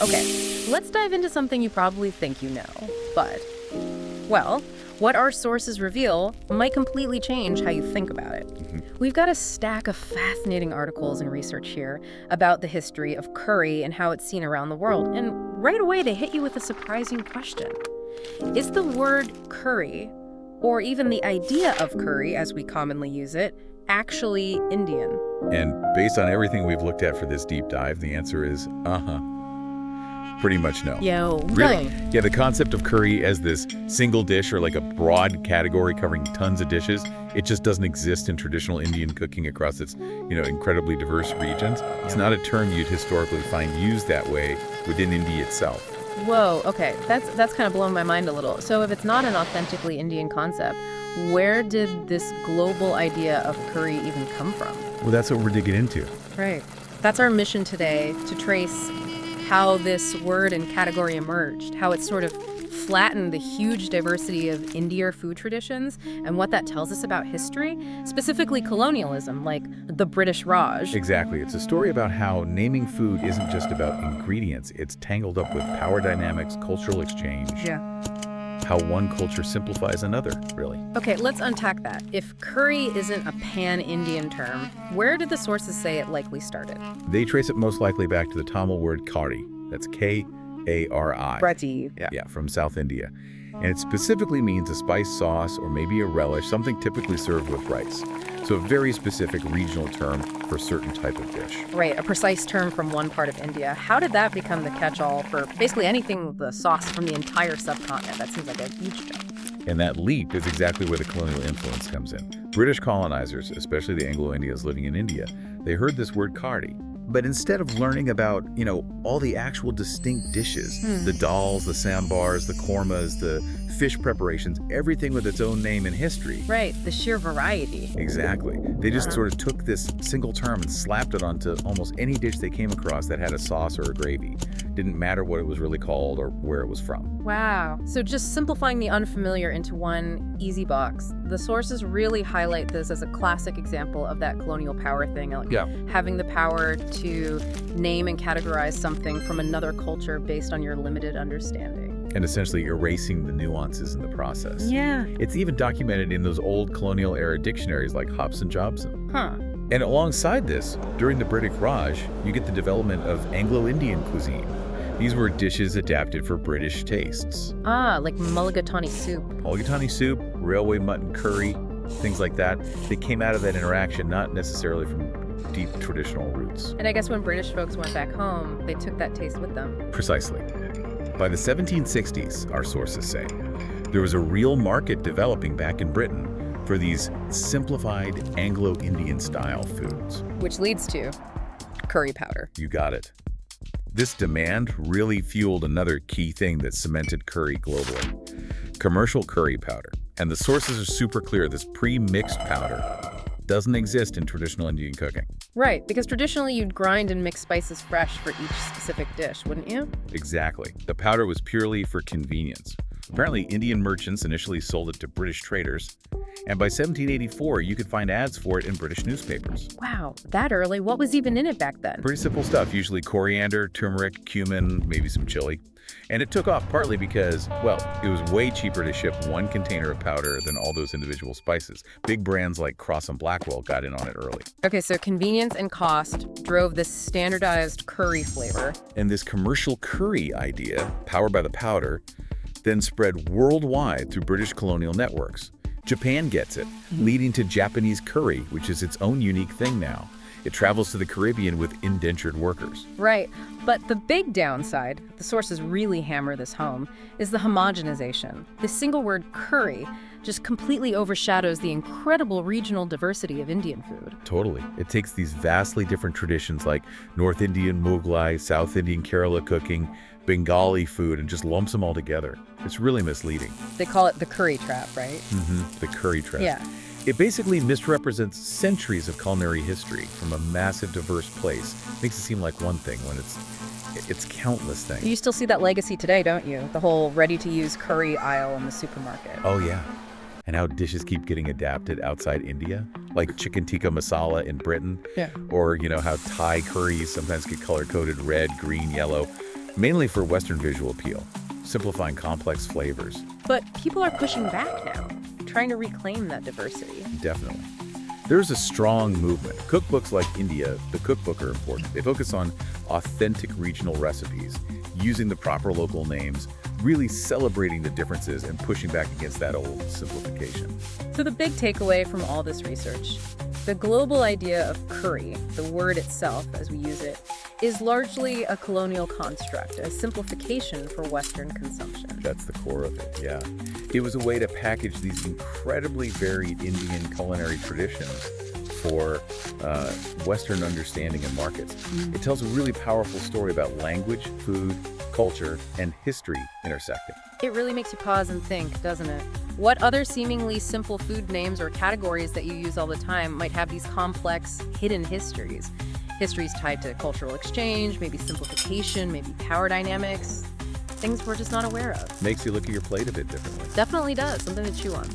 Okay, let's dive into something you probably think you know, but, well, what our sources reveal might completely change how you think about it. We've got a stack of fascinating articles and research here about the history of curry and how it's seen around the world, and right away they hit you with a surprising question. Is the word curry, or even the idea of curry as we commonly use it, actually Indian? And based on everything we've looked at for this deep dive, the answer is pretty much no. Really? Yeah, the concept of curry as this single dish or like a broad category covering tons of dishes, it just doesn't exist in traditional Indian cooking across its, incredibly diverse regions. It's not a term you'd historically find used that way within India itself. Whoa, okay, that's kind of blown my mind a little. So if it's not an authentically Indian concept, where did this global idea of curry even come from? Well, that's what we're digging into. Right. That's our mission today, to trace how this word and category emerged, how it sort of flattened the huge diversity of Indian food traditions, and what that tells us about history, specifically colonialism, like the British Raj. Exactly. It's a story about how naming food isn't just about ingredients. It's tangled up with power dynamics, cultural exchange. Yeah. How one culture simplifies another, really. Okay, let's unpack that. If curry isn't a pan-Indian term, where did the sources say it likely started? They trace it most likely back to the Tamil word Kari. That's K-A-R-I. Rati. Yeah, from South India. And it specifically means a spice sauce or maybe a relish, something typically served with rice. So a very specific regional term for a certain type of dish. Right, a precise term from one part of India. How did that become the catch-all for basically anything with the sauce from the entire subcontinent? That seems like a huge jump. And that leap is exactly where the colonial influence comes in. British colonizers, especially the Anglo-Indians living in India, they heard this word Kari. But instead of learning about, all the actual distinct dishes, the dals, the sambars, the kormas, the fish preparations, everything with its own name and history. Right, the sheer variety. Exactly. They just sort of took this single term and slapped it onto almost any dish they came across that had a sauce or a gravy. Didn't matter what it was really called or where it was from. Wow. So just simplifying the unfamiliar into one easy box, the sources really highlight this as a classic example of that colonial power thing, like having the power to name and categorize something from another culture based on your limited understanding. And essentially erasing the nuances in the process. Yeah. It's even documented in those old colonial era dictionaries like Hobson Jobson. Huh. And alongside this, during the British Raj, you get the development of Anglo-Indian cuisine. These were dishes adapted for British tastes. Like mulligatawny soup. Mulligatawny soup, railway mutton curry, things like that. They came out of that interaction, not necessarily from deep traditional roots. And I guess when British folks went back home, they took that taste with them. Precisely. By the 1760s, our sources say, there was a real market developing back in Britain for these simplified Anglo-Indian style foods. Which leads to curry powder. You got it. This demand really fueled another key thing that cemented curry globally: commercial curry powder. And the sources are super clear. This pre-mixed powder doesn't exist in traditional Indian cooking. Right, because traditionally you'd grind and mix spices fresh for each specific dish, wouldn't you? Exactly. The powder was purely for convenience. Apparently, Indian merchants initially sold it to British traders, and by 1784, you could find ads for it in British newspapers. Wow, that early? What was even in it back then? Pretty simple stuff, usually coriander, turmeric, cumin, maybe some chili. And it took off partly because, well, it was way cheaper to ship one container of powder than all those individual spices. Big brands like Cross and Blackwell got in on it early. Okay, so convenience and cost drove this standardized curry flavor. And this commercial curry idea, powered by the powder, then spread worldwide through British colonial networks. Japan gets it, leading to Japanese curry, which is its own unique thing now. It travels to the Caribbean with indentured workers. Right, but the big downside, the sources really hammer this home, is the homogenization. This single word curry just completely overshadows the incredible regional diversity of Indian food. Totally. It takes these vastly different traditions like North Indian Mughlai, South Indian Kerala cooking, Bengali food, and just lumps them all together. It's really misleading. They call it the curry trap, right? The curry trap. Yeah. It basically misrepresents centuries of culinary history from a massive, diverse place. Makes it seem like one thing when it's countless things. You still see that legacy today, don't you? The whole ready-to-use curry aisle in the supermarket. Oh, yeah. And how dishes keep getting adapted outside India, like chicken tikka masala in Britain. Yeah. Or, how Thai curries sometimes get color-coded red, green, yellow. mainly for Western visual appeal, simplifying complex flavors. But people are pushing back now, trying to reclaim that diversity. Definitely. There's a strong movement. Cookbooks like India, the cookbook, are important. They focus on authentic regional recipes, using the proper local names, really celebrating the differences and pushing back against that old simplification. So the big takeaway from all this research, the global idea of curry, the word itself as we use it, is largely a colonial construct, a simplification for Western consumption. That's the core of it, yeah. It was a way to package these incredibly varied Indian culinary traditions for Western understanding and markets. It tells a really powerful story about language, food, culture, and history intersecting. It really makes you pause and think, doesn't it? What other seemingly simple food names or categories that you use all the time might have these complex, hidden histories? Histories tied to cultural exchange, maybe simplification, maybe power dynamics, things we're just not aware of. Makes you look at your plate a bit differently. Definitely does, something to chew on.